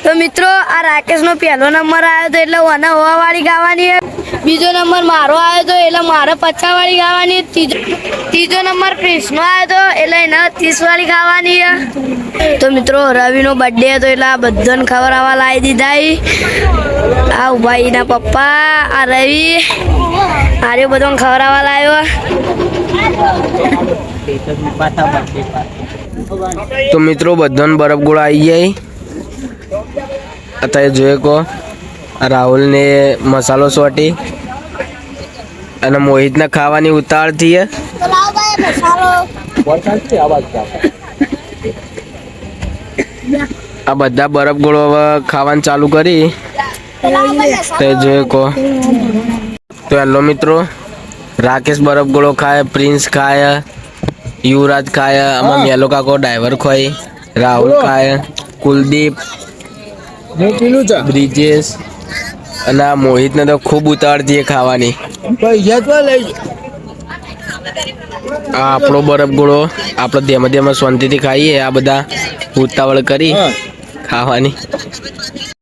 તો મિત્રો આ રાકેશનો પહેલો નંબર આવ્યો તો એટલે ઓને હવા વાળી ગાવાની, બીજો નંબર મારો આવ્યો તો એટલે મારે 50 વાળી ગાવાની, ત્રીજો નંબર કૃષ્ણનો આવ્યો તો એટલે એને 30 વાળી ગાવાની. તો મિત્રો રવિનો બર્થડે હતો એટલે આ બધાને ખબર આવવા લાવી દીધા. આ ભાઈના પપ્પા, આ રવિ, આર્યો બધાને ખબર આવવા લાવ્યો. તો મિત્રો બધાને બરફ ગોળા આવી જાય. અત્યારે જોઈએ કહો રાહુલ ને મસાલો સોટી અને મોહિતને ખાવાની ઉતાવળ થઈ. આ બધા બરફ ગોળો હવે ખાવાનું ચાલુ કરી તે જોઈએ કહો. તો હેલો મિત્રો, રાકેશ બરફ ગોળો ખાય, પ્રિન્સ ખાય, યુવરાજ ખાય, આમાં મેલો કાકો ડ્રાઈવર ખાય, રાહુલ ખાય, કુલદીપ, બ્રિજેશ અને આ મોહિતને તો ખૂબ ઉતાવળ ખાવાની. આ આપણો બરફ ગોળો આપણે ધીમે ધીમે શાંતિથી ખાઈએ. આ બધા ઉતાવળ કરી ખાવાની.